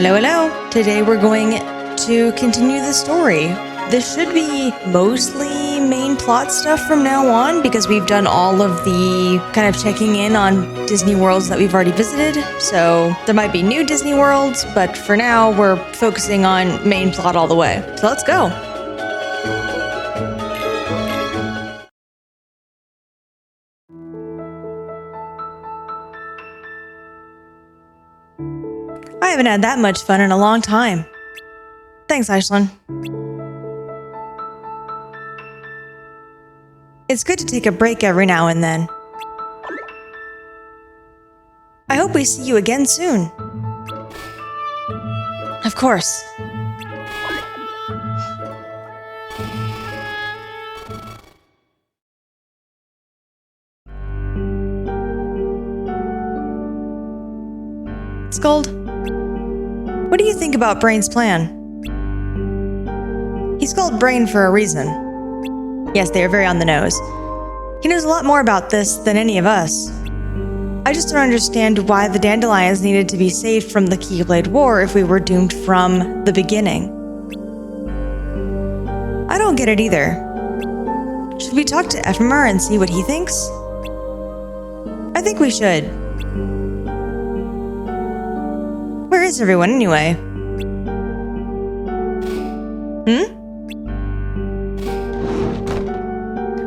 Hello, hello. Today we're going to continue the story. This should be mostly main plot stuff from now on because we've done all of the kind of checking in on Disney worlds that we've already visited. So there might be new Disney worlds, but for now we're focusing on main plot all the way. So let's go. I haven't had that much fun in a long time. Thanks, Iceland. It's good to take a break every now and then. I hope we see you again soon. Of course. Scold. What do you think about Brain's plan? He's called Brain for a reason. Yes, they are very on the nose. He knows a lot more about this than any of us. I just don't understand why the dandelions needed to be saved from the Keyblade War if we were doomed from the beginning. I don't get it either. Should we talk to Ephemer and see what he thinks? I think we should. Where is everyone anyway?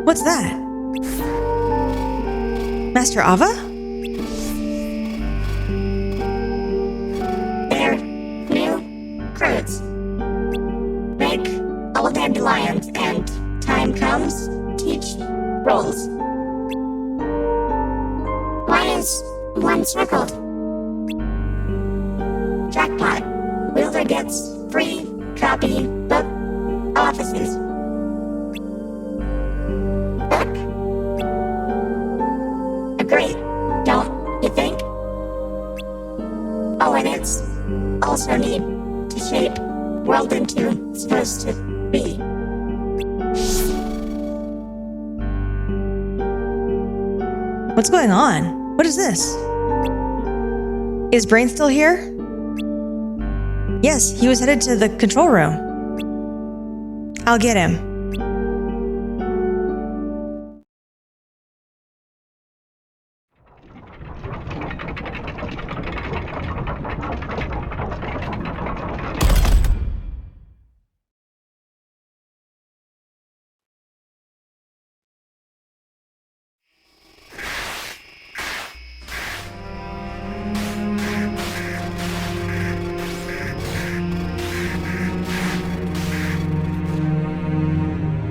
What's that? Master Ava? They're new recruits. Make all dandelions and time comes, teach roles. Why is one circled? Jackpot. Wielder gets free copy book offices. Book? Great, don't you think? Oh, and it's also need to shape world into supposed to be. What's going on? What is this? Is Brain still here? Yes, he was headed to the control room. I'll get him.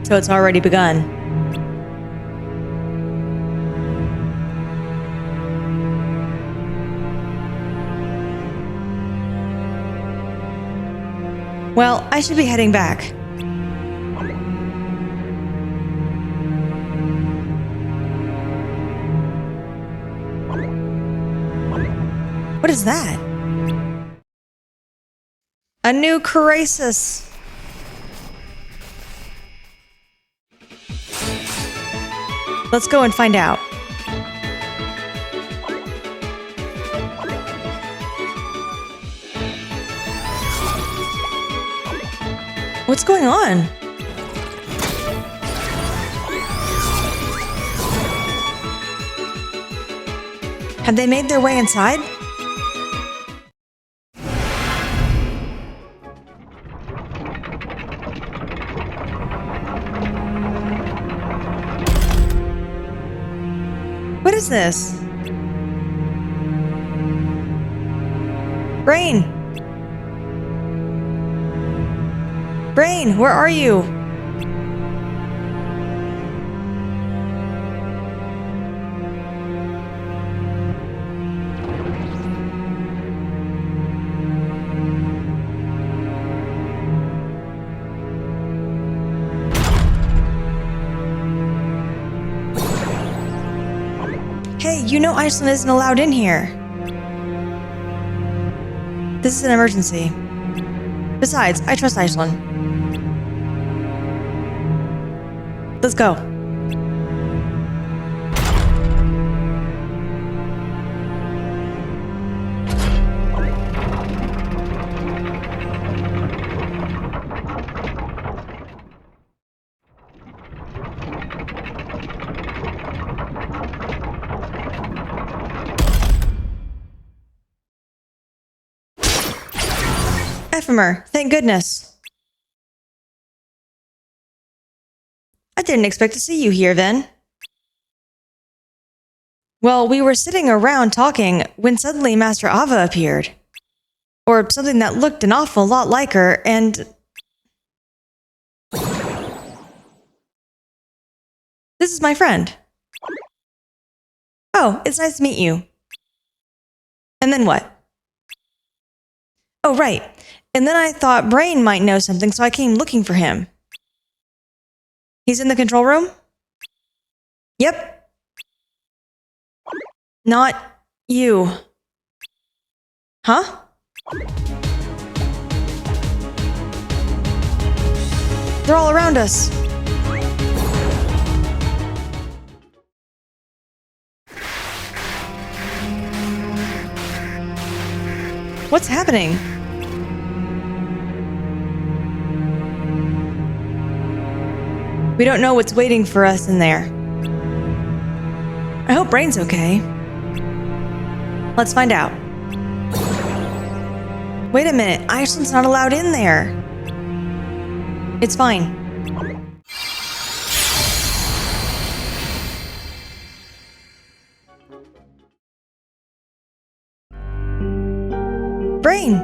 So it's already begun. Well, I should be heading back. What is that? A new crisis. Let's go and find out. What's going on? Have they made their way inside? What is this? Brain! Brain, where are you? Hey, you know Iceland isn't allowed in here. This is an emergency. Besides, I trust Iceland. Let's go. Ephemer, thank goodness. I didn't expect to see you here, then. Well, we were sitting around talking when suddenly Master Ava appeared. Or something that looked an awful lot like her, and... This is my friend. Oh, it's nice to meet you. And then what? Oh, right. And then I thought Brain might know something, so I came looking for him. He's in the control room? Yep. Not you. Huh? They're all around us. What's happening? We don't know what's waiting for us in there. I hope Brain's okay. Let's find out. Wait a minute, Iceland's not allowed in there. It's fine. Brain!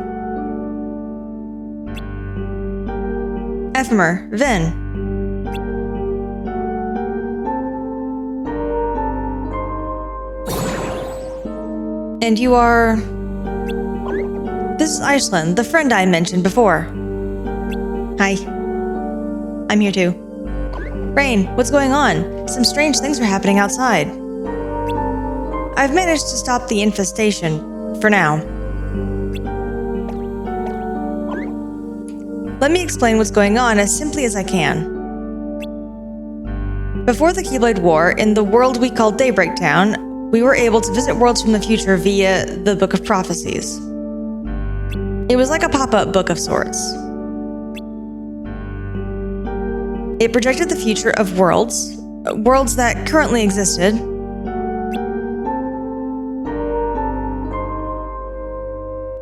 Ephemer, Vin. And you are... This is Iceland, the friend I mentioned before. Hi. I'm here too. Brain, what's going on? Some strange things are happening outside. I've managed to stop the infestation, for now. Let me explain what's going on as simply as I can. Before the Keyblade War, in the world we call Daybreak Town, we were able to visit worlds from the future via the Book of Prophecies. It was like a pop-up book of sorts. It projected the future of worlds that currently existed.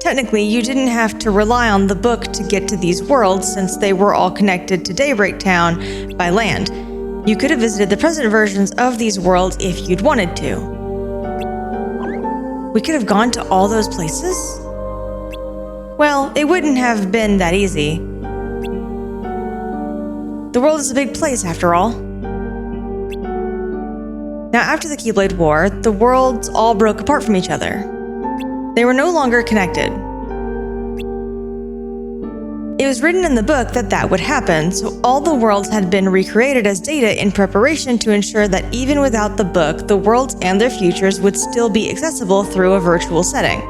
Technically, you didn't have to rely on the book to get to these worlds since they were all connected to Daybreak Town by land. You could have visited the present versions of these worlds if you'd wanted to. We could have gone to all those places? Well, it wouldn't have been that easy. The world is a big place, after all. Now, after the Keyblade War, the worlds all broke apart from each other. They were no longer connected. It was written in the book that that would happen, so all the worlds had been recreated as data in preparation to ensure that even without the book, the worlds and their futures would still be accessible through a virtual setting.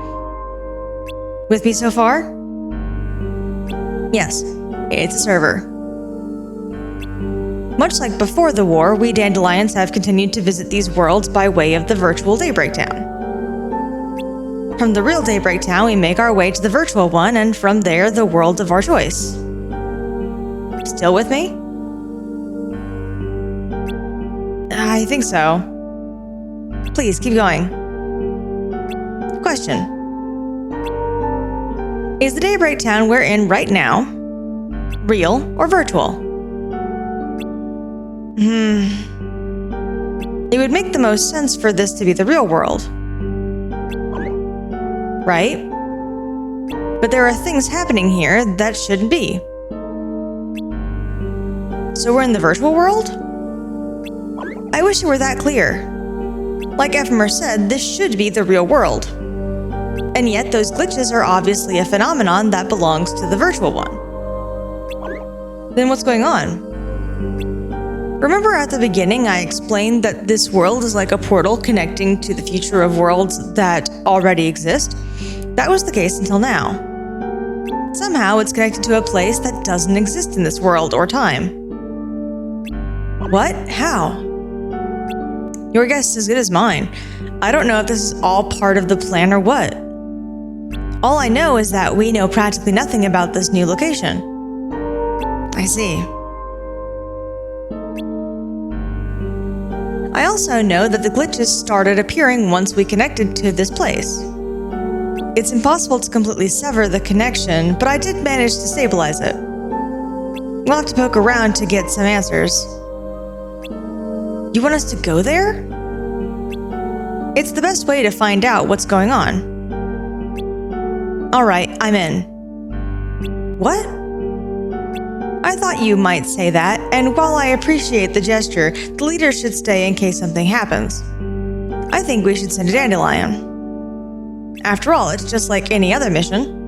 With me so far? Yes, it's a server. Much like before the war, we Dandelions have continued to visit these worlds by way of the virtual Daybreak Town. From the real Daybreak Town, we make our way to the virtual one, and from there, the world of our choice. Still with me? I think so. Please, keep going. Question. Is the Daybreak Town we're in right now real or virtual? It would make the most sense for this to be the real world. Right? But there are things happening here that shouldn't be. So we're in the virtual world? I wish it were that clear. Like Ephemer said, this should be the real world. And yet those glitches are obviously a phenomenon that belongs to the virtual one. Then what's going on? Remember at the beginning I explained that this world is like a portal connecting to the future of worlds that already exist? That was the case until now. Somehow it's connected to a place that doesn't exist in this world or time. What? How? Your guess is as good as mine. I don't know if this is all part of the plan or what. All I know is that we know practically nothing about this new location. I see. I also know that the glitches started appearing once we connected to this place. It's impossible to completely sever the connection, but I did manage to stabilize it. We'll have to poke around to get some answers. You want us to go there? It's the best way to find out what's going on. All right, I'm in. What? I thought you might say that, and while I appreciate the gesture, the leader should stay in case something happens. I think we should send a dandelion. After all, it's just like any other mission.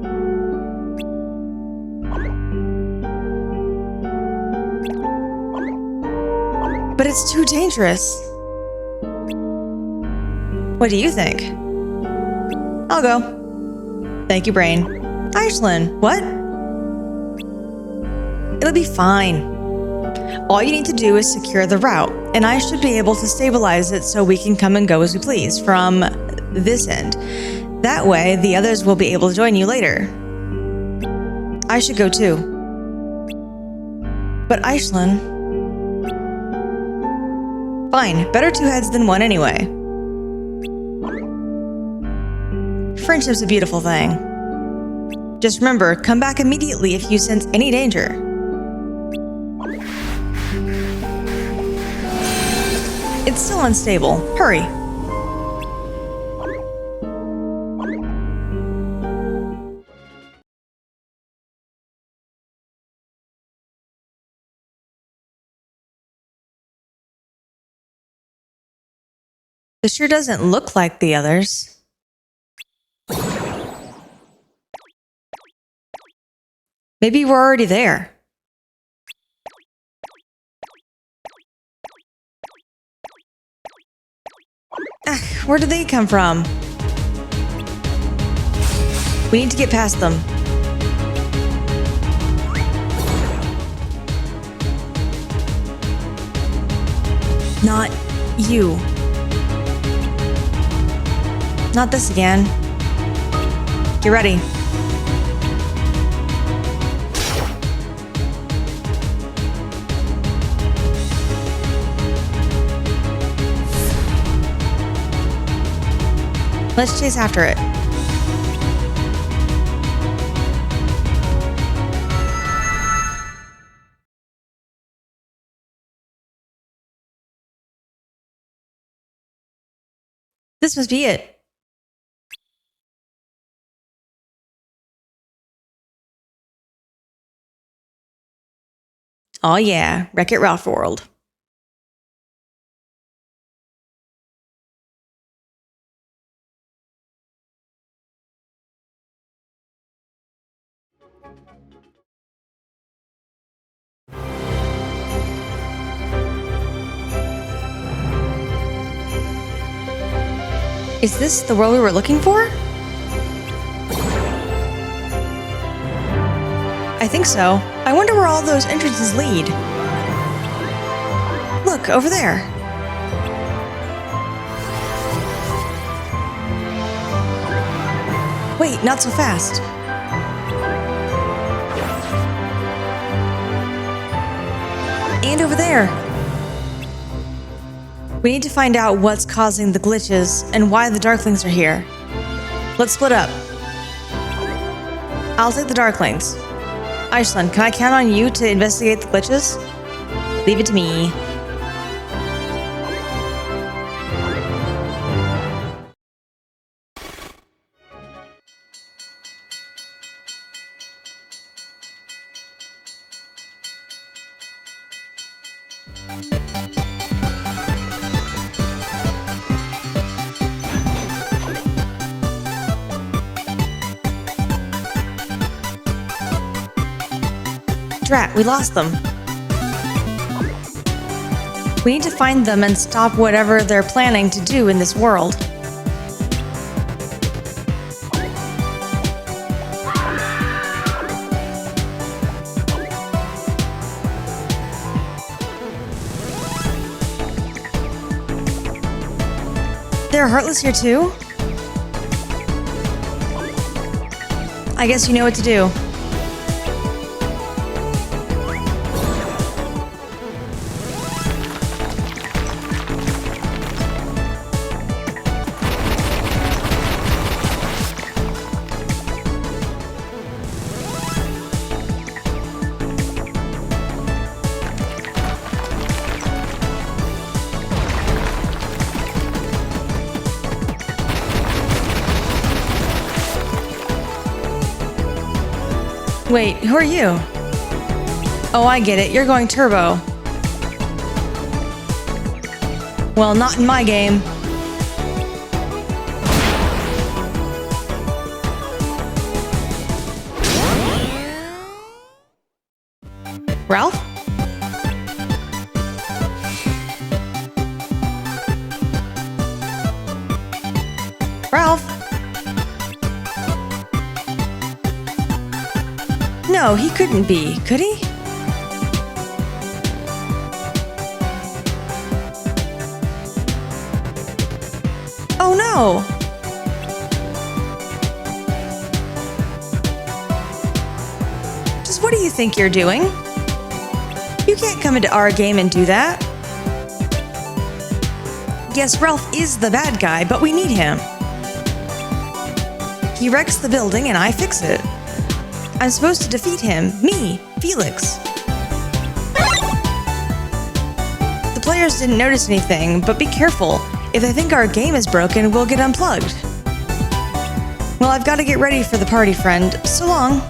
But it's too dangerous. What do you think? I'll go. Thank you, Brain. Iceland, what? It'll be fine. All you need to do is secure the route, and I should be able to stabilize it so we can come and go as we please from this end. That way, the others will be able to join you later. I should go too. But Iceland... Fine, better two heads than one anyway. Friendship's a beautiful thing. Just remember, come back immediately if you sense any danger. It's still unstable. Hurry. This sure doesn't look like the others. Maybe we're already there. Where did they come from? We need to get past them. Not you. Not this again. Get ready. Let's chase after it. This must be it. Oh yeah, Wreck-It Ralph World. Is this the world we were looking for? I think so. I wonder where all those entrances lead. Look, over there. Wait, not so fast. And over there. We need to find out what's causing the glitches and why the Darklings are here. Let's split up. I'll take the Darklings. Iceland, can I count on you to investigate the glitches? Leave it to me. Drat, we lost them. We need to find them and stop whatever they're planning to do in this world. They're heartless here too? I guess you know what to do. Wait, who are you? Oh, I get it. You're going turbo. Well, not in my game. Ralph? Ralph? No, he couldn't be, could he? Oh no! Just what do you think you're doing? You can't come into our game and do that. Yes, Ralph is the bad guy, but we need him. He wrecks the building and I fix it. I'm supposed to defeat him. Me, Felix. The players didn't notice anything, but be careful. If they think our game is broken, we'll get unplugged. Well, I've got to get ready for the party, friend. So long.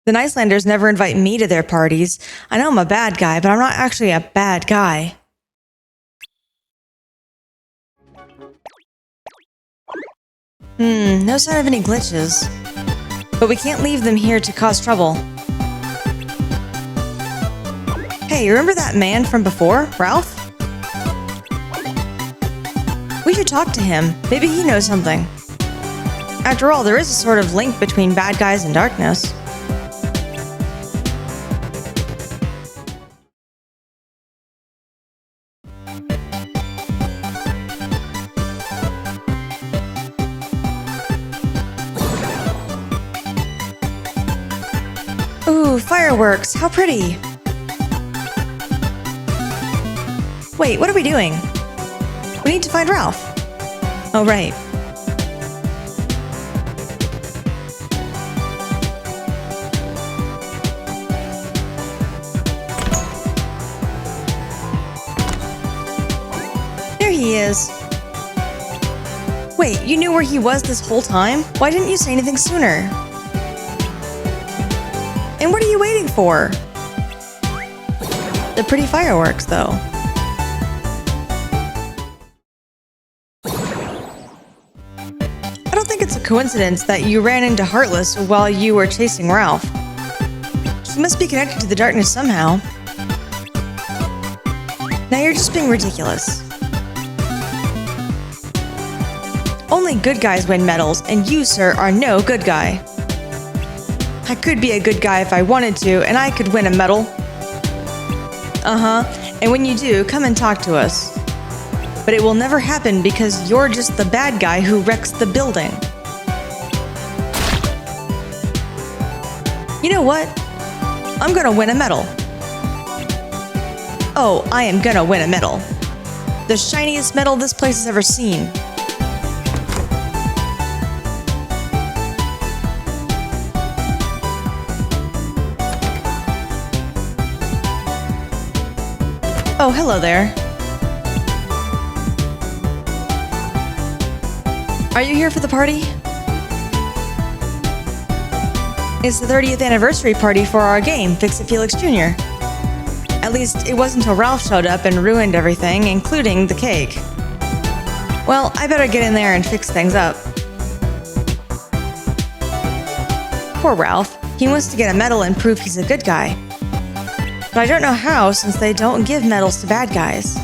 The Nicelanders never invite me to their parties. I know I'm a bad guy, but I'm not actually a bad guy. No sign of any glitches. But we can't leave them here to cause trouble. Hey, remember that man from before, Ralph? We should talk to him. Maybe he knows something. After all, there is a sort of link between bad guys and darkness. Ooh, fireworks! How pretty! Wait, what are we doing? We need to find Ralph. Oh, right. There he is. Wait, you knew where he was this whole time? Why didn't you say anything sooner? And what are you waiting for? The pretty fireworks, though. I don't think it's a coincidence that you ran into Heartless while you were chasing Ralph. He must be connected to the darkness somehow. Now you're just being ridiculous. Only good guys win medals, and you, sir, are no good guy. I could be a good guy if I wanted to, and I could win a medal. And when you do, come and talk to us. But it will never happen because you're just the bad guy who wrecks the building. You know what? I'm gonna win a medal. Oh, I am gonna win a medal. The shiniest medal this place has ever seen. Oh, hello there. Are you here for the party? It's the 30th anniversary party for our game, Fix It Felix Jr. At least, it wasn't until Ralph showed up and ruined everything, including the cake. Well, I better get in there and fix things up. Poor Ralph. He wants to get a medal and prove he's a good guy. But I don't know how, since they don't give medals to bad guys.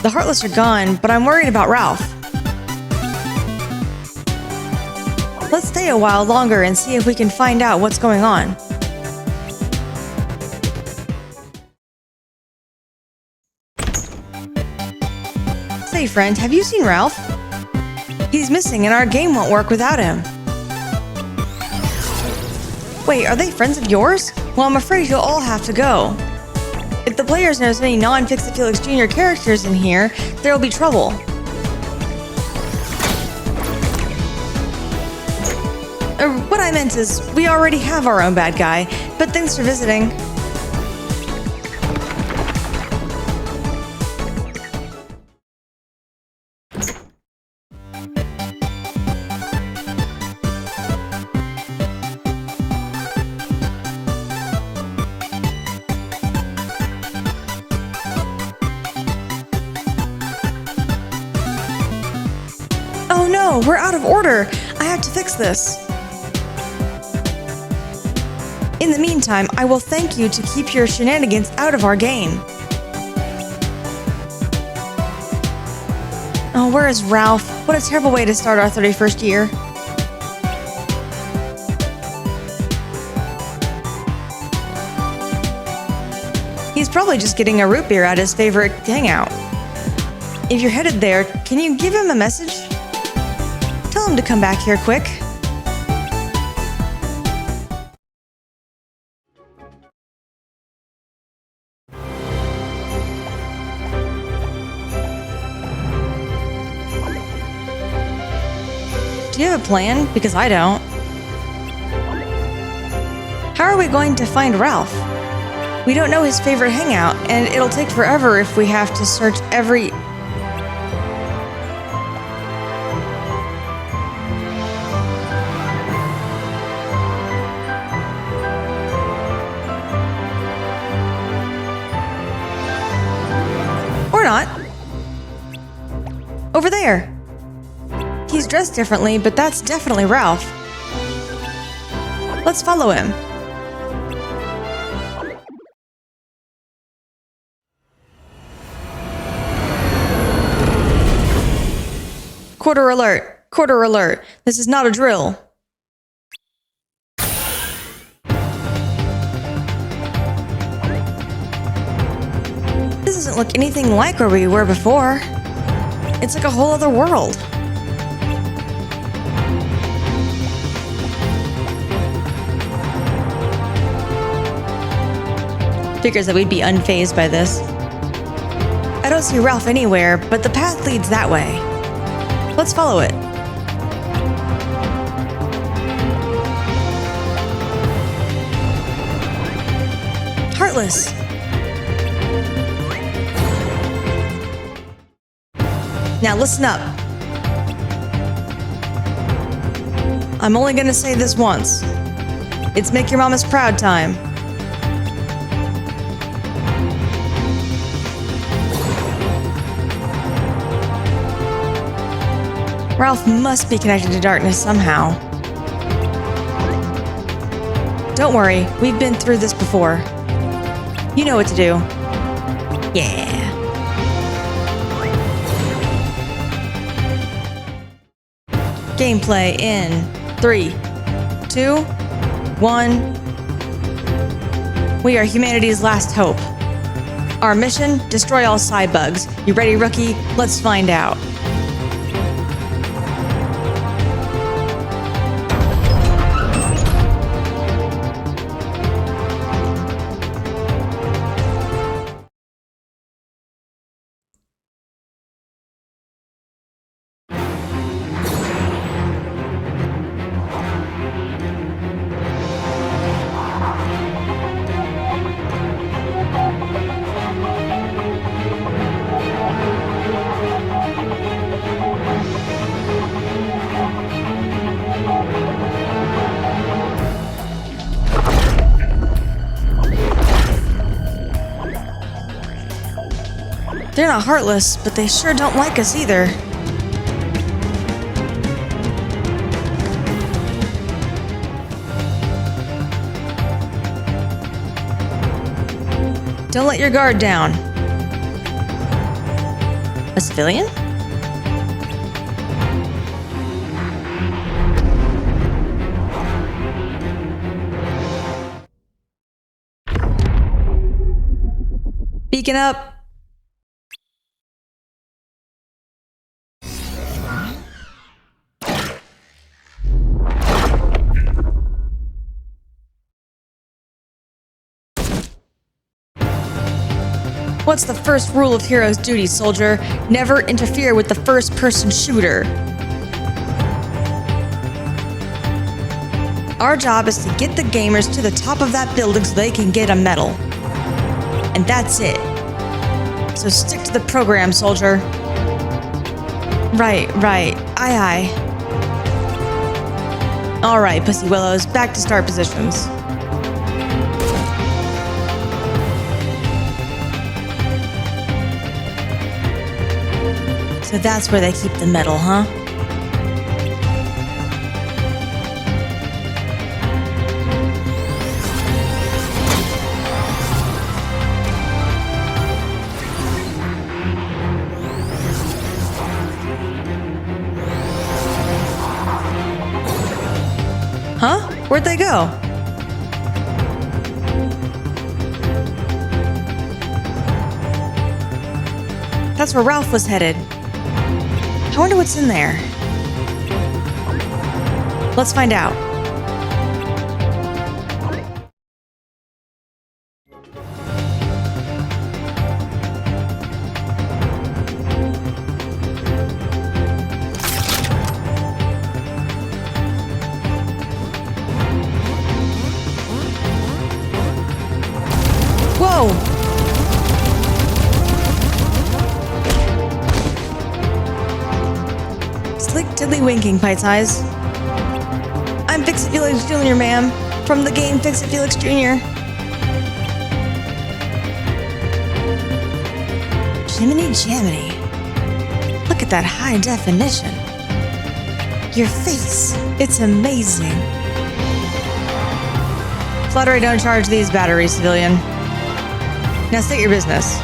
The Heartless are gone, but I'm worried about Ralph. Let's stay a while longer and see if we can find out what's going on. Say, friend, have you seen Ralph? He's missing and our game won't work without him. Wait, are they friends of yours? Well, I'm afraid you'll all have to go. If the players notice any non-Fix-It Felix Jr. characters in here, there will be trouble. What I meant is, we already have our own bad guy, but thanks for visiting. Oh no, we're out of order. I have to fix this. In the meantime, I will thank you to keep your shenanigans out of our game. Oh, where is Ralph? What a terrible way to start our 31st year. He's probably just getting a root beer at his favorite hangout. If you're headed there, can you give him a message? Tell him to come back here quick. Do you have a plan? Because I don't. How are we going to find Ralph? We don't know his favorite hangout, and it'll take forever if we have to search every... Or not. Over there. He's dressed differently, but that's definitely Ralph. Let's follow him. Quarter alert! Quarter alert! This is not a drill. This doesn't look anything like where we were before. It's like a whole other world. Figures that we'd be unfazed by this. I don't see Ralph anywhere, but the path leads that way. Let's follow it. Heartless. Now listen up. I'm only gonna say this once. It's make your mama's proud time. Ralph must be connected to darkness somehow. Don't worry, we've been through this before. You know what to do. Yeah. Gameplay in 3, 2, 1. We are humanity's last hope. Our mission, destroy all cybugs. You ready, rookie? Let's find out. They're not heartless, but they sure don't like us either. Don't let your guard down. A civilian? Beacon up. What's the first rule of hero's duty, soldier? Never interfere with the first-person shooter. Our job is to get the gamers to the top of that building so they can get a medal. And that's it. So stick to the program, soldier. Right. Aye. All right, Pussy Willows, back to start positions. So that's where they keep the medal, huh? Huh? Where'd they go? That's where Ralph was headed. I wonder what's in there. Let's find out. Whoa! Slick tiddly-winking, Pite Size. I'm Fix-It Felix Jr., ma'am, from the game Fix-It Felix Jr. Jiminy Jaminy. Look at that high definition. Your face, it's amazing. Flattery don't charge these batteries, civilian. Now state your business.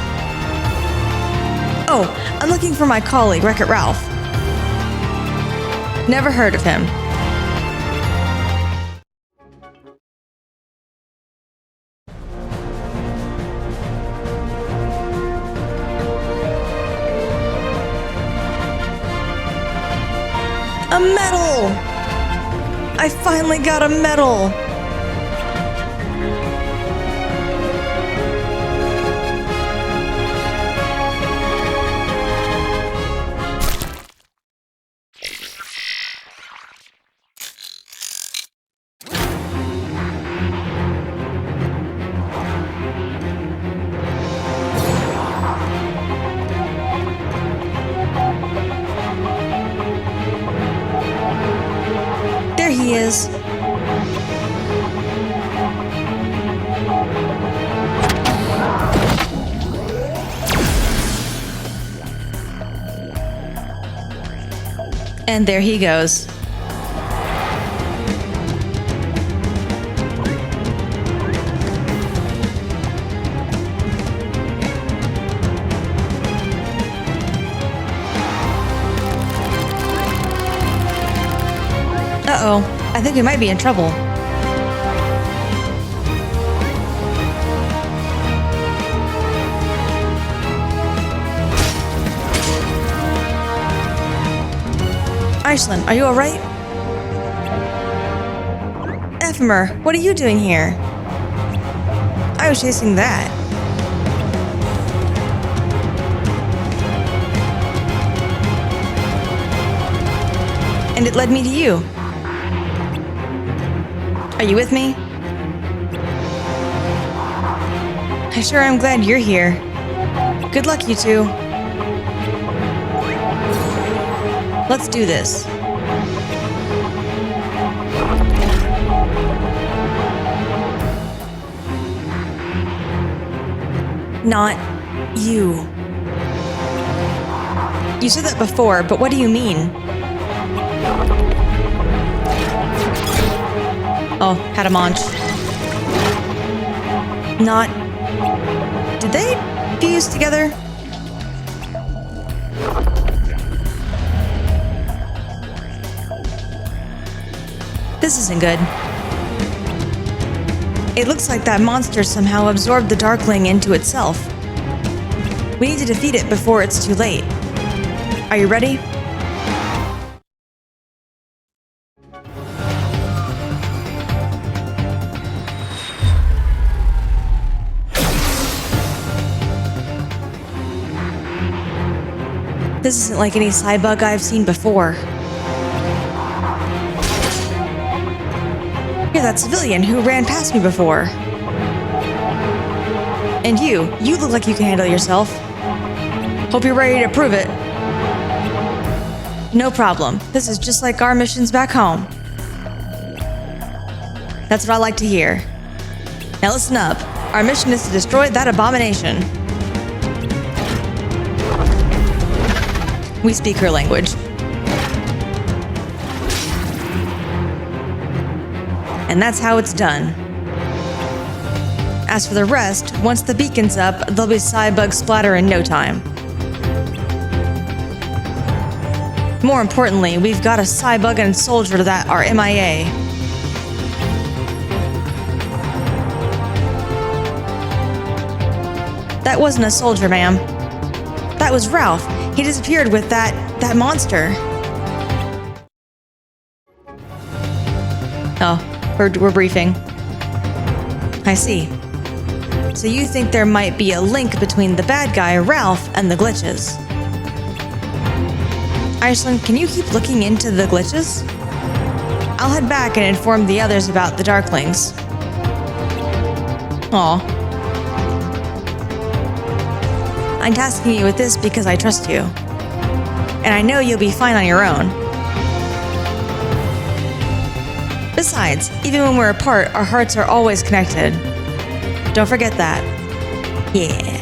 Oh, I'm looking for my colleague, Wreck-It Ralph. Never heard of him. A medal! I finally got a medal! There he is. And there he goes. Uh-oh, I think we might be in trouble. Iceland, are you alright? Ephemer, what are you doing here? I was chasing that. And it led me to you. Are you with me? I sure am glad you're here. Good luck, you two. Let's do this. Not you. You said that before, but what do you mean? Oh, had a munch. Not... Did they fuse together? This isn't good. It looks like that monster somehow absorbed the Darkling into itself. We need to defeat it before it's too late. Are you ready? This isn't like any cybug I've seen before. You're that civilian who ran past me before. And you look like you can handle yourself. Hope you're ready to prove it. No problem. This is just like our missions back home. That's what I like to hear. Now listen up. Our mission is to destroy that abomination. We speak her language. And that's how it's done. As for the rest, once the beacon's up, there'll be cybug splatter in no time. More importantly, we've got a cybug and soldier that are MIA. That wasn't a soldier, ma'am. That was Ralph. He disappeared with that monster. Oh, we're briefing. I see. So you think there might be a link between the bad guy, Ralph, and the glitches? Iceland, can you keep looking into the glitches? I'll head back and inform the others about the Darklings. Aw. I'm tasking you with this because I trust you. And I know you'll be fine on your own. Besides, even when we're apart, our hearts are always connected. Don't forget that. Yeah.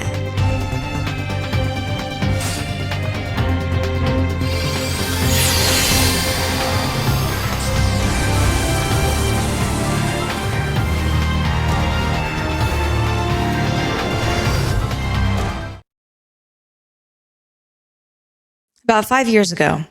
About 5 years ago.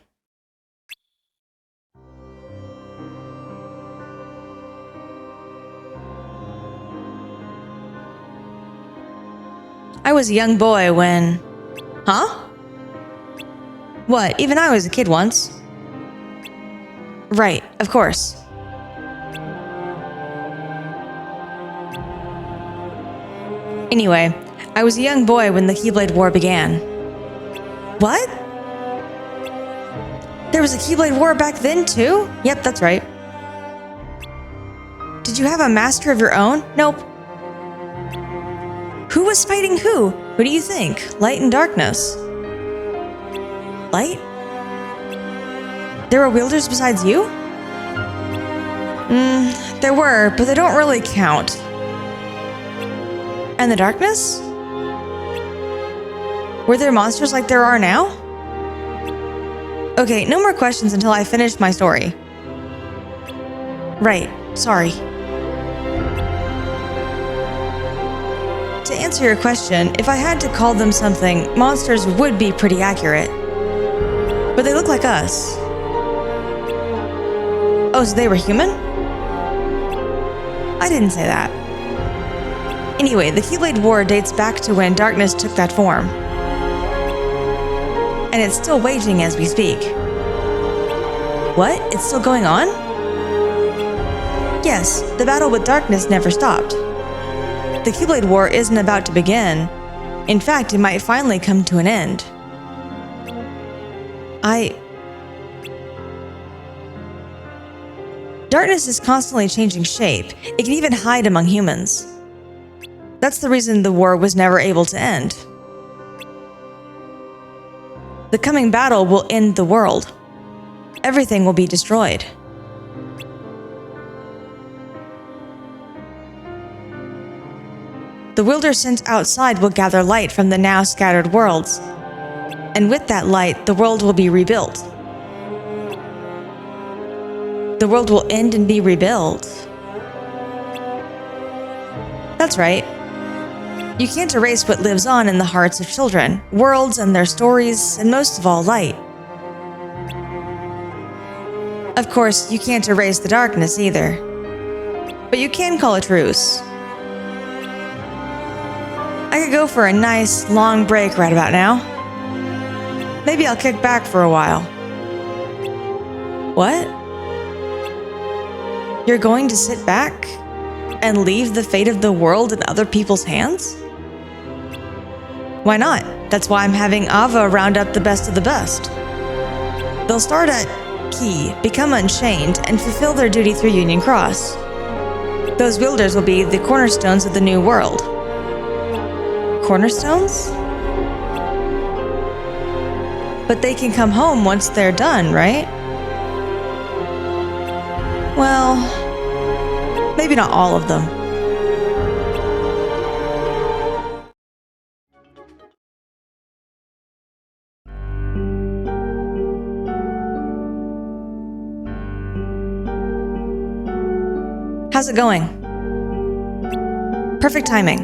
I was a young boy when... Huh? What? Even I was a kid once. Right, of course. Anyway, I was a young boy when the Keyblade War began. What? There was a Keyblade War back then, too? Yep, that's right. Did you have a master of your own? Nope. Who was fighting who? Who do you think? Light and darkness. Light? There were wielders besides you? There were, but they don't really count. And the darkness? Were there monsters like there are now? Okay, no more questions until I finish my story. Right, sorry. To answer your question, if I had to call them something, monsters would be pretty accurate. But they look like us. Oh, so they were human? I didn't say that. Anyway, the Keyblade War dates back to when darkness took that form. And it's still waging as we speak. What? It's still going on? Yes, the battle with darkness never stopped. The Keyblade War isn't about to begin. In fact, it might finally come to an end. Darkness is constantly changing shape. It can even hide among humans. That's the reason the war was never able to end. The coming battle will end the world. Everything will be destroyed. The wielder sent outside will gather light from the now scattered worlds. And with that light, the world will be rebuilt. The world will end and be rebuilt. That's right. You can't erase what lives on in the hearts of children, worlds and their stories, and most of all, light. Of course, you can't erase the darkness either. But you can call a truce. I could go for a nice, long break right about now. Maybe I'll kick back for a while. What? You're going to sit back and leave the fate of the world in other people's hands? Why not? That's why I'm having Ava round up the best of the best. They'll start at Key, become unchained, and fulfill their duty through Union Cross. Those wielders will be the cornerstones of the new world. Cornerstones? But they can come home once they're done, right? Well, maybe not all of them. How's it going? Perfect timing.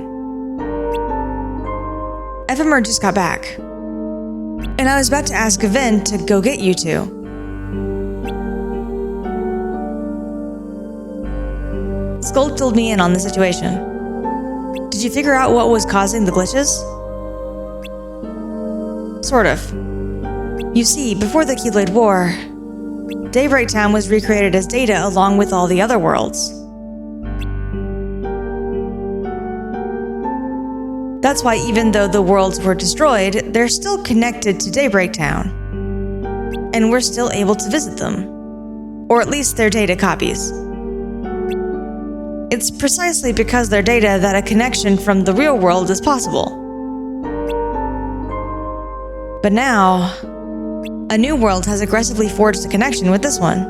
Ephemer just got back, and I was about to ask Vin to go get you two. Scold filled me in on the situation. Did you figure out what was causing the glitches? Sort of. You see, before the Keyblade War, Daybreak Town was recreated as Data along with all the other worlds. That's why even though the worlds were destroyed, they're still connected to Daybreak Town. And we're still able to visit them. Or at least their data copies. It's precisely because they're data that a connection from the real world is possible. But now, a new world has aggressively forged a connection with this one.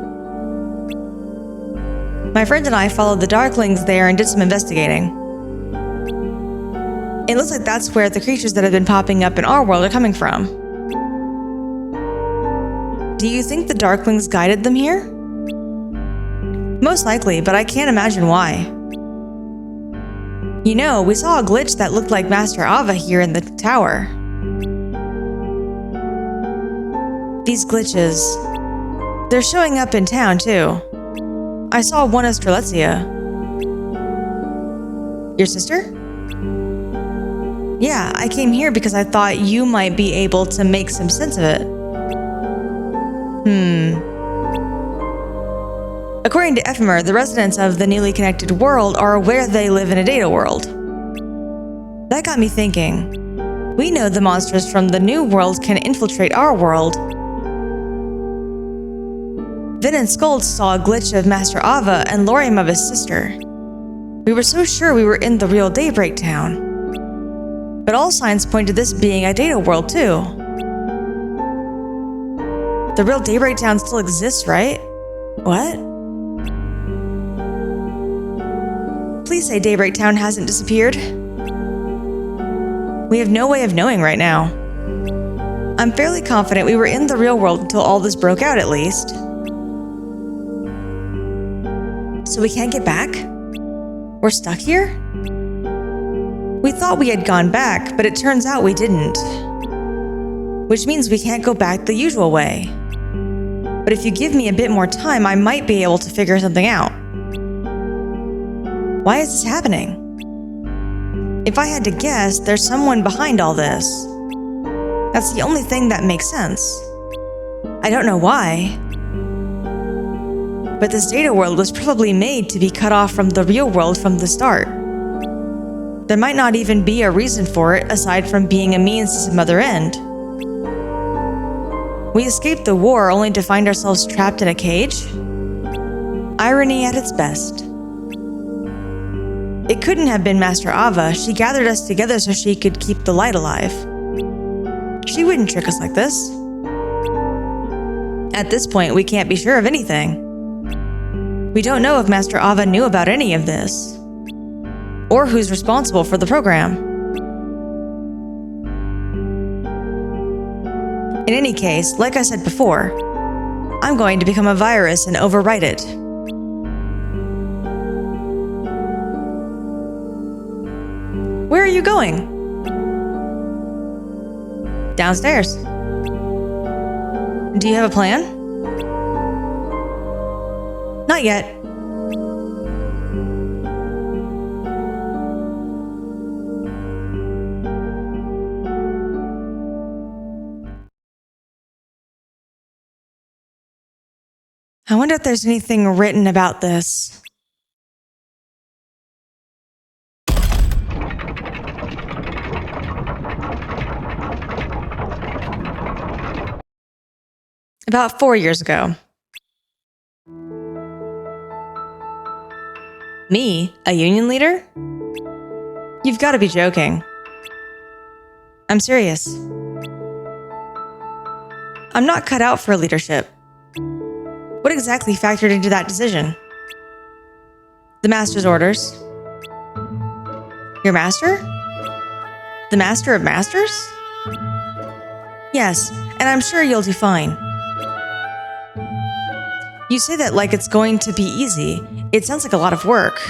My friend and I followed the Darklings there and did some investigating. It looks like that's where the creatures that have been popping up in our world are coming from. Do you think the Darklings guided them here? Most likely, but I can't imagine why. You know, we saw a glitch that looked like Master Ava here in the tower. These glitches, they're showing up in town too. I saw one of Strelitzia. Your sister? Yeah, I came here because I thought you might be able to make some sense of it. According to Ephemer, the residents of the newly connected world are aware they live in a data world. That got me thinking. We know the monsters from the new world can infiltrate our world. Vin and Scold saw a glitch of Master Ava and Lorium of his sister. We were so sure we were in the real Daybreak Town. But all signs point to this being a data world too. The real Daybreak Town still exists, right? What? Please say Daybreak Town hasn't disappeared. We have no way of knowing right now. I'm fairly confident we were in the real world until all this broke out at least. So we can't get back? We're stuck here? We thought we had gone back, but it turns out we didn't. Which means we can't go back the usual way. But if you give me a bit more time, I might be able to figure something out. Why is this happening? If I had to guess, there's someone behind all this. That's the only thing that makes sense. I don't know why. But this data world was probably made to be cut off from the real world from the start. There might not even be a reason for it aside from being a means to some other end. We escaped the war only to find ourselves trapped in a cage? Irony at its best. It couldn't have been Master Ava. She gathered us together so she could keep the light alive. She wouldn't trick us like this. At this point, we can't be sure of anything. We don't know if Master Ava knew about any of this, or who's responsible for the program. In any case, like I said before, I'm going to become a virus and overwrite it. Where are you going? Downstairs. Do you have a plan? Not yet. I wonder if there's anything written about this. About 4 years ago. Me? A union leader? You've got to be joking. I'm serious. I'm not cut out for leadership. What exactly factored into that decision? The master's orders. Your master? The master of masters? Yes, and I'm sure you'll do fine. You say that like it's going to be easy. It sounds like a lot of work.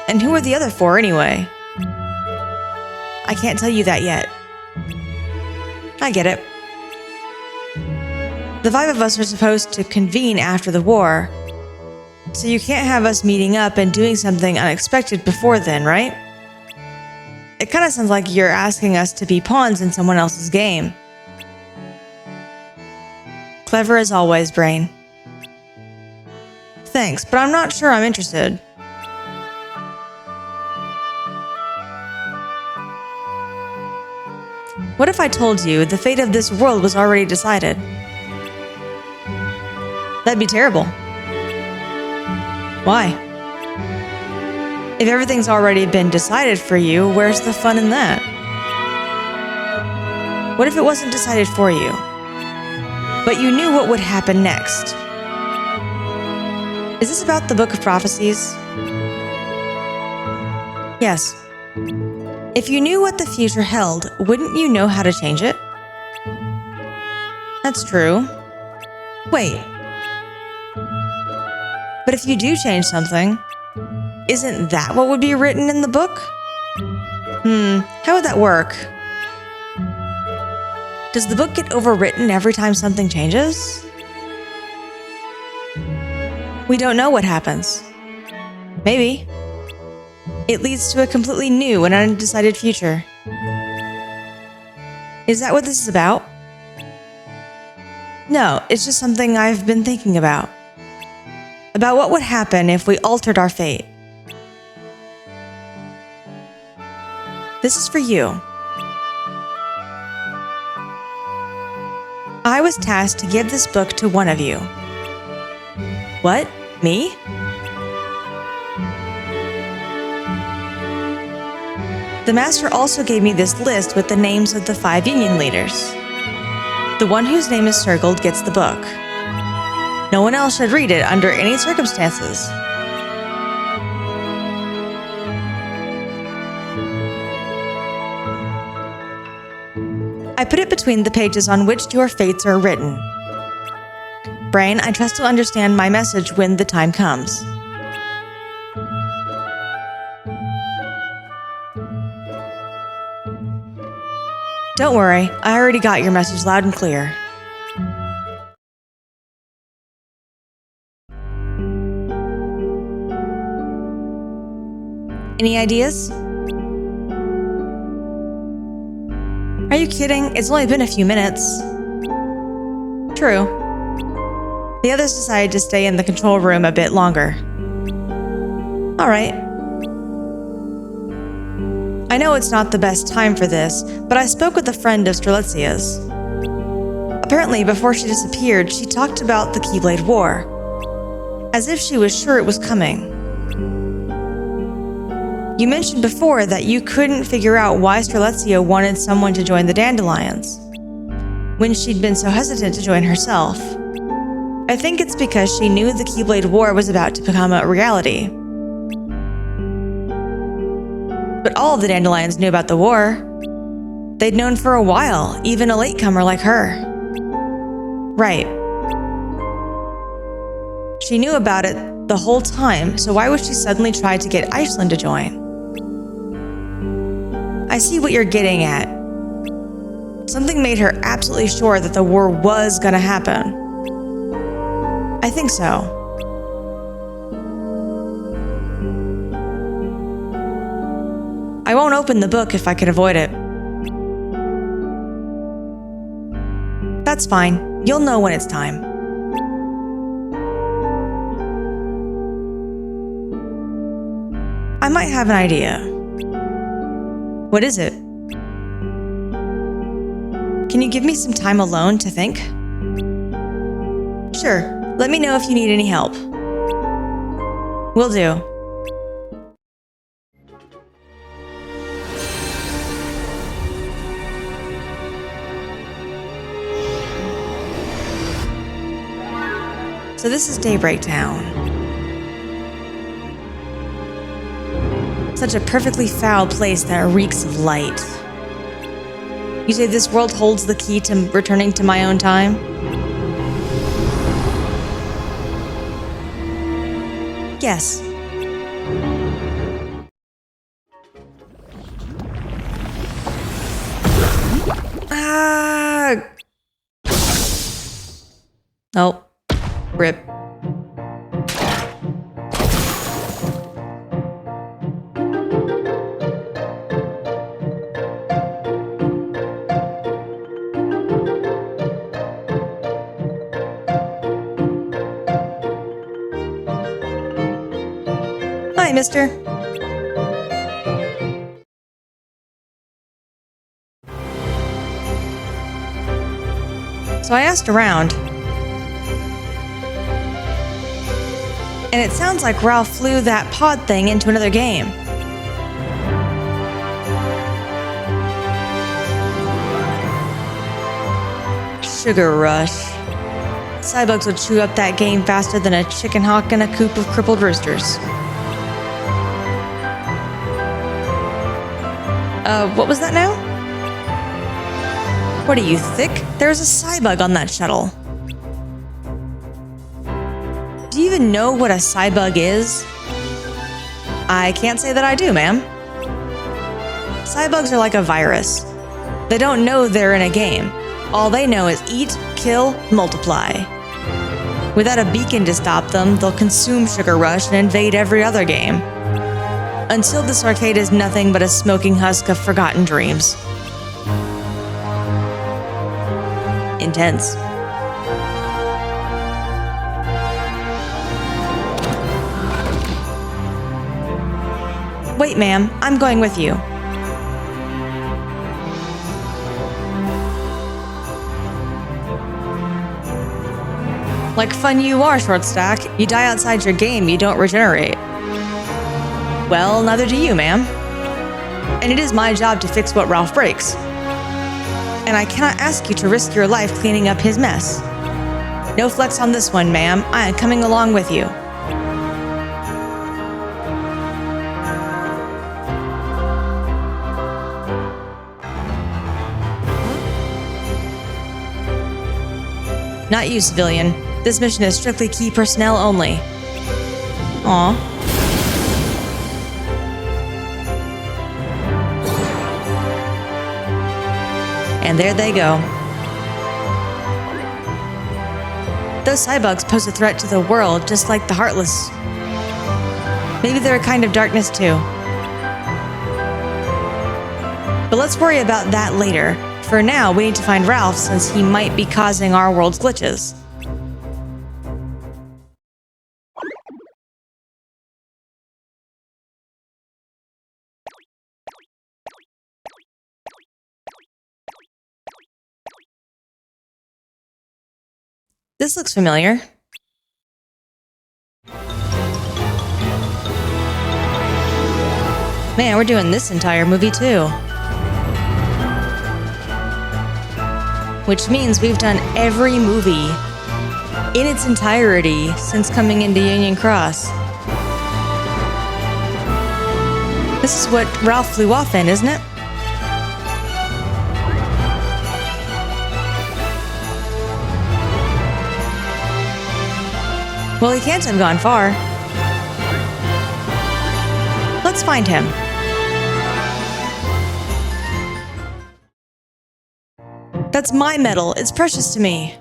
And who are the other 4 anyway? I can't tell you that yet. I get it. The 5 of us are supposed to convene after the war, so you can't have us meeting up and doing something unexpected before then, right? It kind of sounds like you're asking us to be pawns in someone else's game. Clever as always, Brain. Thanks, but I'm not sure I'm interested. What if I told you the fate of this world was already decided? That'd be terrible. Why? If everything's already been decided for you, where's the fun in that? What if it wasn't decided for you, but you knew what would happen next? Is this about the Book of Prophecies? Yes. If you knew what the future held, wouldn't you know how to change it? That's true. Wait. But if you do change something, isn't that what would be written in the book? How would that work? Does the book get overwritten every time something changes? We don't know what happens. Maybe. It leads to a completely new and undecided future. Is that what this is about? No, it's just something I've been thinking about. About what would happen if we altered our fate. This is for you. I was tasked to give this book to one of you. What? Me? The master also gave me this list with the names of the 5 union leaders. The one whose name is circled gets the book. No one else should read it under any circumstances. I put it between the pages on which your fates are written. Brain, I trust you'll understand my message when the time comes. Don't worry, I already got your message loud and clear. Any ideas? Are you kidding? It's only been a few minutes. True. The others decided to stay in the control room a bit longer. All right. I know it's not the best time for this, but I spoke with a friend of Strelitzia's. Apparently, before she disappeared, she talked about the Keyblade War, as if she was sure it was coming. You mentioned before that you couldn't figure out why Strelitzia wanted someone to join the Dandelions, when she'd been so hesitant to join herself. I think it's because she knew the Keyblade War was about to become a reality. But all of the Dandelions knew about the war. They'd known for a while, even a latecomer like her. Right. She knew about it the whole time, so why would she suddenly try to get Iceland to join? I see what you're getting at. Something made her absolutely sure that the war was gonna happen. I think so. I won't open the book if I can avoid it. That's fine. You'll know when it's time. I might have an idea. What is it? Can you give me some time alone to think? Sure, let me know if you need any help. Will do. So this is Daybreak Town. Such a perfectly foul place that reeks of light. You say this world holds the key to returning to my own time? Yes. Oh. Rip. Hi, mister. So I asked around, and it sounds like Ralph flew that pod thing into another game. Sugar rush. Cybugs would chew up that game faster than a chicken hawk in a coop of crippled roosters. What was that now? What are you, thick? There's a Cybug on that shuttle. Do you even know what a Cybug is? I can't say that I do, ma'am. Cybugs are like a virus. They don't know they're in a game. All they know is eat, kill, multiply. Without a beacon to stop them, they'll consume Sugar Rush and invade every other game. Until this arcade is nothing but a smoking husk of forgotten dreams. Intense. Wait, ma'am, I'm going with you. Like fun you are, Short Stack. You die outside your game, you don't regenerate. Well, neither do you, ma'am. And it is my job to fix what Ralph breaks. And I cannot ask you to risk your life cleaning up his mess. No flex on this one, ma'am. I am coming along with you. Not you, civilian. This mission is strictly key personnel only. Aw. And there they go. Those Cybugs pose a threat to the world, just like the Heartless. Maybe they're a kind of darkness too. But let's worry about that later. For now, we need to find Ralph since he might be causing our world's glitches. This looks familiar. Man, we're doing this entire movie too. Which means we've done every movie in its entirety since coming into Union Cross. This is what Ralph flew off in, isn't it? Well, he can't have gone far. Let's find him. That's my medal. It's precious to me.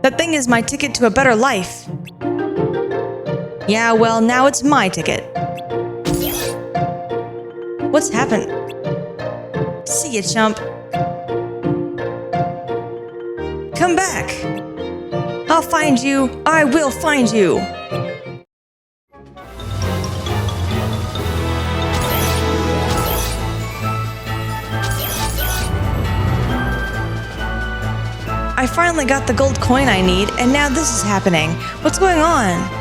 That thing is my ticket to a better life. Yeah, well, now it's my ticket. What's happened? See ya, chump. Come back. I'll find you. I will find you. I finally got the gold coin I need, and now this is happening. What's going on?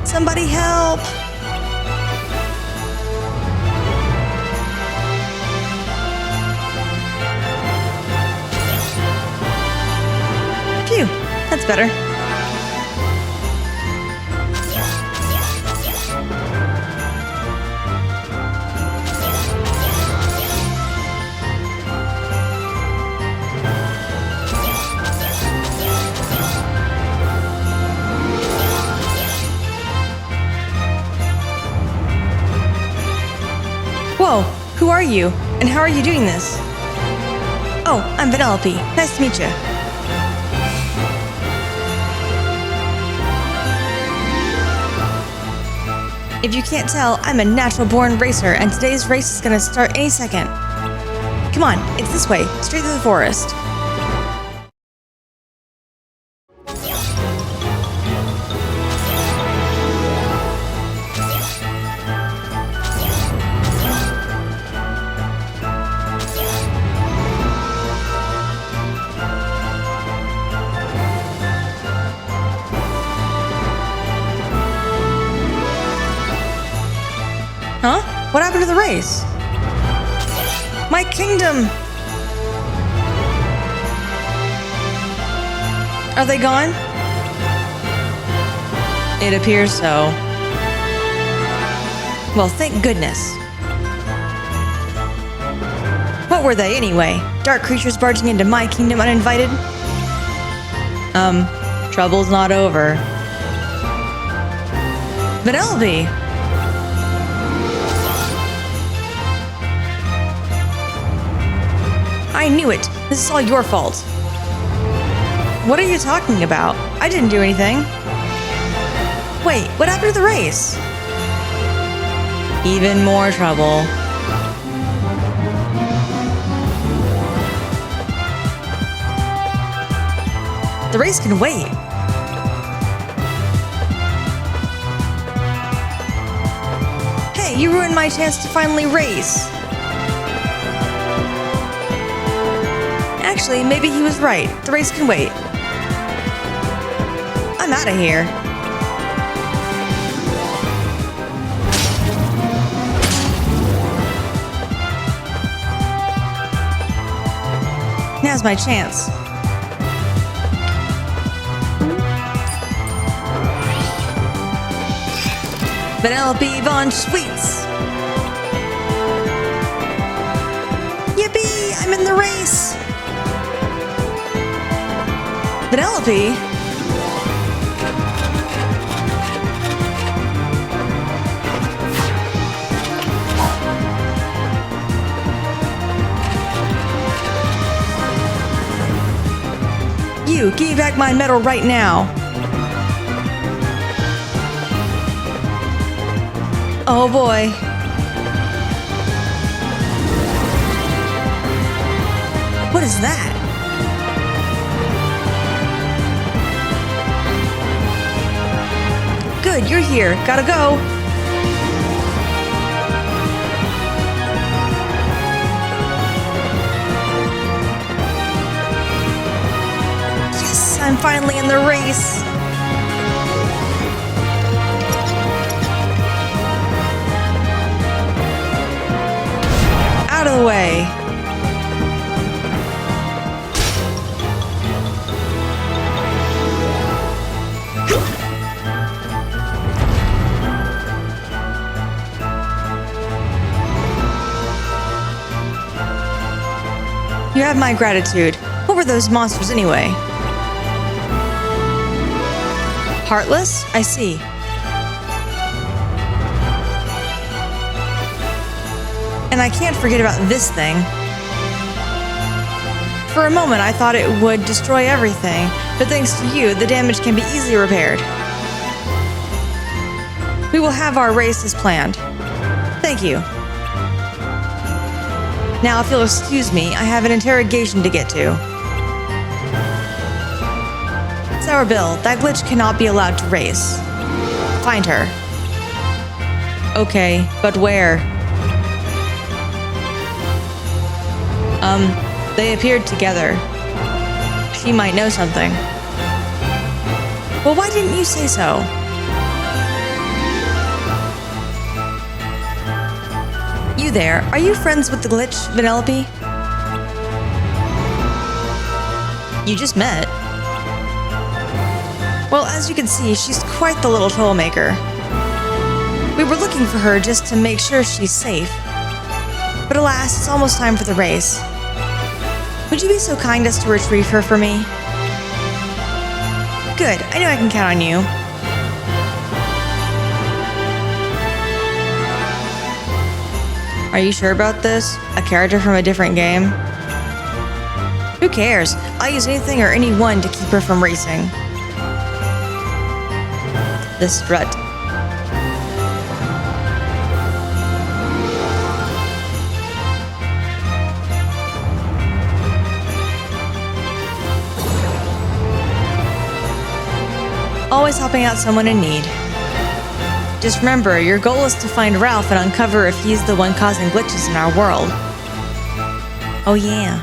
Somebody help! Phew, that's better. Whoa, who are you? And how are you doing this? Oh, I'm Vanellope. Nice to meet you. If you can't tell, I'm a natural-born racer, and today's race is gonna start any second. Come on, it's this way, straight through the forest. Huh? What happened to the race? My kingdom! Are they gone? It appears so. Well, thank goodness. What were they anyway? Dark creatures barging into my kingdom uninvited? Trouble's not over. Vanellope! I knew it! This is all your fault. What are you talking about? I didn't do anything. Wait, what happened to the race? Even more trouble. The race can wait. Hey, you ruined my chance to finally race. Actually, maybe he was right. The race can wait. I'm out of here. Now's my chance. Vanellope von Schweetz. Yippee! I'm in the race! Vanellope? You, give me back my medal right now. Oh boy. What is that? Good, you're here. Gotta go. Yes, I'm finally in the race. Out of the way. You have my gratitude. What were those monsters anyway? Heartless? I see. And I can't forget about this thing. For a moment, I thought it would destroy everything, but thanks to you, the damage can be easily repaired. We will have our race as planned. Thank you. Now, if you'll excuse me, I have an interrogation to get to. Sour Bill, that glitch cannot be allowed to race. Find her. Okay, but where? They appeared together. She might know something. Well, why didn't you say so? You there, are you friends with the glitch, Vanellope? You just met. Well, as you can see, she's quite the little troublemaker. We were looking for her just to make sure she's safe. But alas, it's almost time for the race. Would you be so kind as to retrieve her for me? Good, I know I can count on you. Are you sure about this? A character from a different game? Who cares? I'll use anything or anyone to keep her from racing. The strut. Always helping out someone in need. Just remember, your goal is to find Ralph and uncover if he's the one causing glitches in our world. Oh yeah.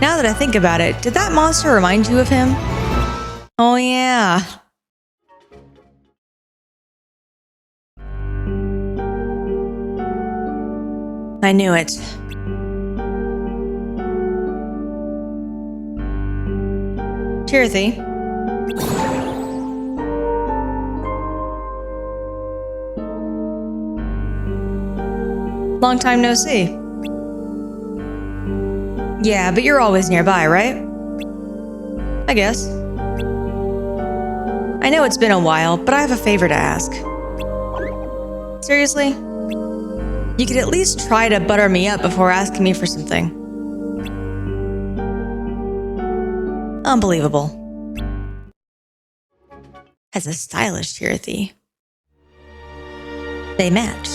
Now that I think about it, did that monster remind you of him? Oh yeah. I knew it. Tirthy. Long time no see. Yeah, but you're always nearby, right? I guess. I know it's been a while, but I have a favor to ask. Seriously? You could at least try to butter me up before asking me for something. Unbelievable. Has a stylish Tirthy. They match.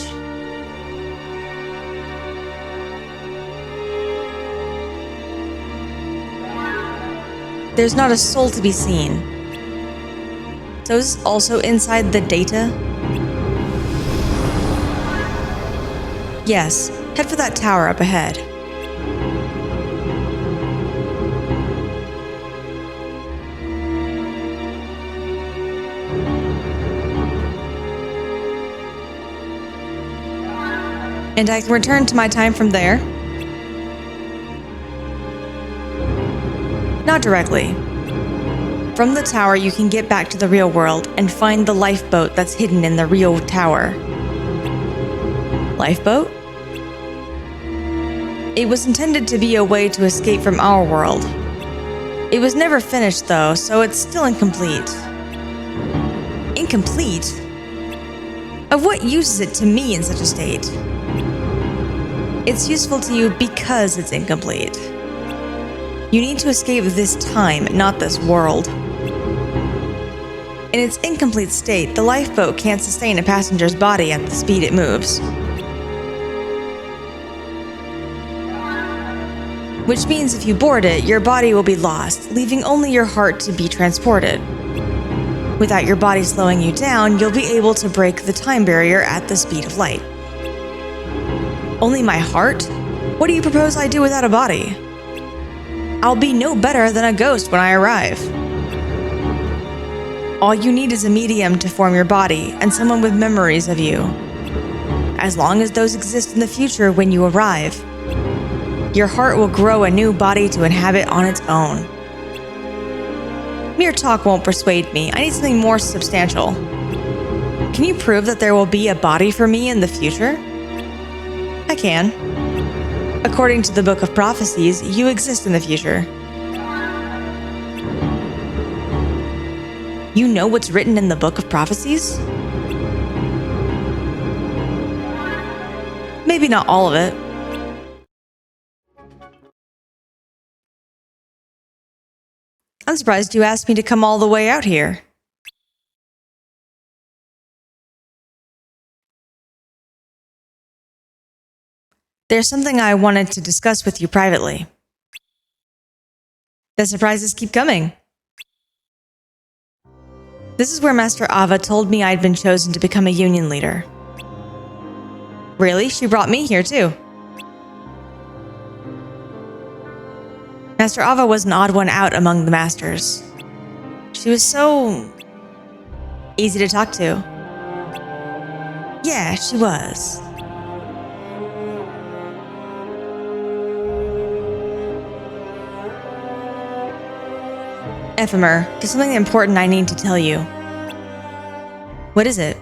There's not a soul to be seen. So is this also inside the data? Yes, head for that tower up ahead. And I can return to my time from there? Not directly. From the tower, you can get back to the real world and find the lifeboat that's hidden in the real tower. Lifeboat? It was intended to be a way to escape from our world. It was never finished though, so it's still incomplete. Incomplete? Of what use is it to me in such a state? It's useful to you because it's incomplete. You need to escape this time, not this world. In its incomplete state, the lifeboat can't sustain a passenger's body at the speed it moves. Which means if you board it, your body will be lost, leaving only your heart to be transported. Without your body slowing you down, you'll be able to break the time barrier at the speed of light. Only my heart? What do you propose I do without a body? I'll be no better than a ghost when I arrive. All you need is a medium to form your body and someone with memories of you. As long as those exist in the future when you arrive, your heart will grow a new body to inhabit on its own. Mere talk won't persuade me. I need something more substantial. Can you prove that there will be a body for me in the future? I can. According to the Book of Prophecies, you exist in the future. You know what's written in the Book of Prophecies? Maybe not all of it. I'm surprised you asked me to come all the way out here. There's something I wanted to discuss with you privately. The surprises keep coming. This is where Master Ava told me I'd been chosen to become a union leader. Really? She brought me here too. Master Ava was an odd one out among the masters. She was so easy to talk to. Yeah, she was. Ephemer, there's something important I need to tell you. What is it?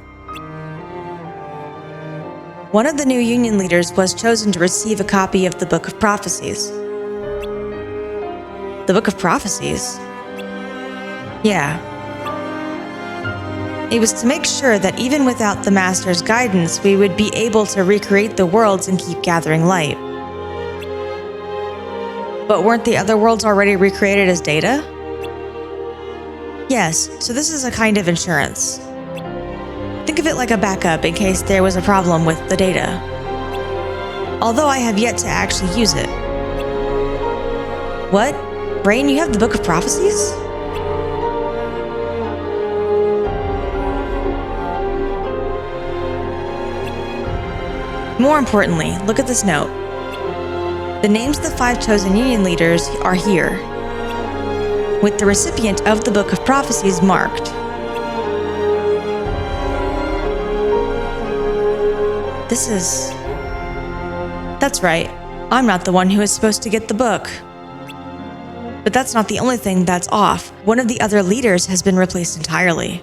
One of the new union leaders was chosen to receive a copy of the Book of Prophecies. The Book of Prophecies? Yeah. It was to make sure that even without the Master's guidance, we would be able to recreate the worlds and keep gathering light. But weren't the other worlds already recreated as data? Yes, so this is a kind of insurance. Think of it like a backup in case there was a problem with the data. Although I have yet to actually use it. What? Brain, you have the Book of Prophecies? More importantly, look at this note. The names of the 5 chosen union leaders are here, with the recipient of the Book of Prophecies marked. That's right. I'm not the one who is supposed to get the book. But that's not the only thing that's off. One of the other leaders has been replaced entirely.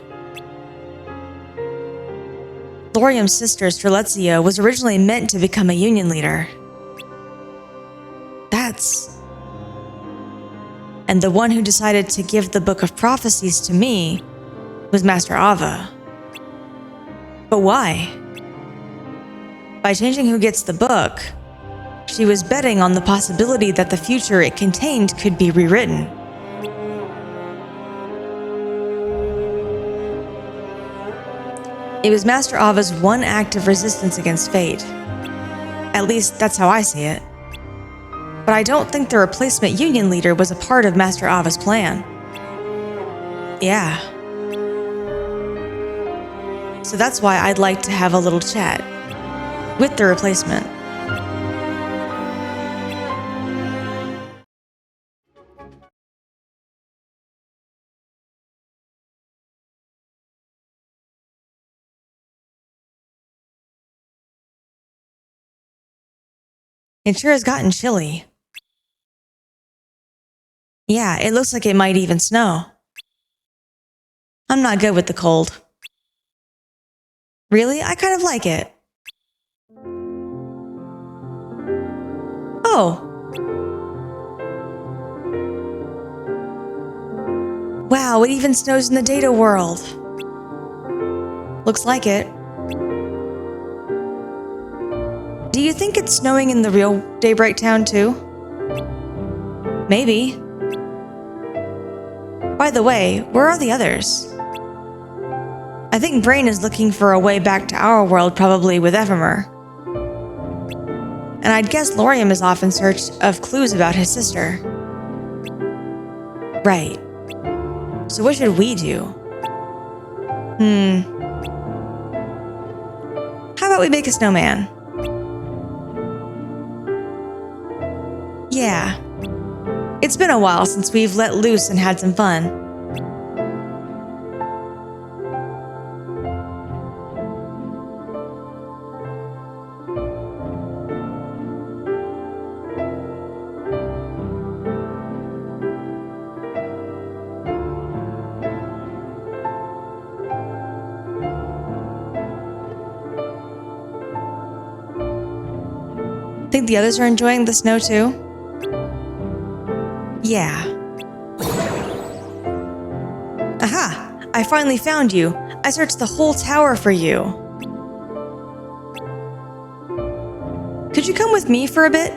Thorium's sister, Strelitzia, was originally meant to become a union leader. And the one who decided to give the Book of Prophecies to me was Master Ava. But why? By changing who gets the book, she was betting on the possibility that the future it contained could be rewritten. It was Master Ava's one act of resistance against fate. At least, that's how I see it. But I don't think the replacement union leader was a part of Master Ava's plan. Yeah. So that's why I'd like to have a little chat with the replacement. It sure has gotten chilly. Yeah, it looks like it might even snow. I'm not good with the cold. Really? I kind of like it. Oh. Wow, it even snows in the data world. Looks like it. Do you think it's snowing in the real Daybreak Town too? Maybe. By the way, where are the others? I think Brain is looking for a way back to our world, probably with Ephemer. And I'd guess Laurium is off in search of clues about his sister. Right. So what should we do? How about we make a snowman? Yeah. It's been a while since we've let loose and had some fun. Think the others are enjoying the snow too? Yeah. Aha! I finally found you. I searched the whole tower for you. Could you come with me for a bit?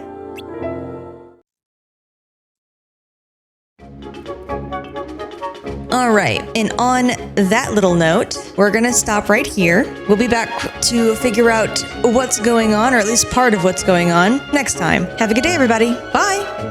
Alright, and on that little note, we're gonna stop right here. We'll be back to figure out what's going on, or at least part of what's going on, next time. Have a good day, everybody. Bye!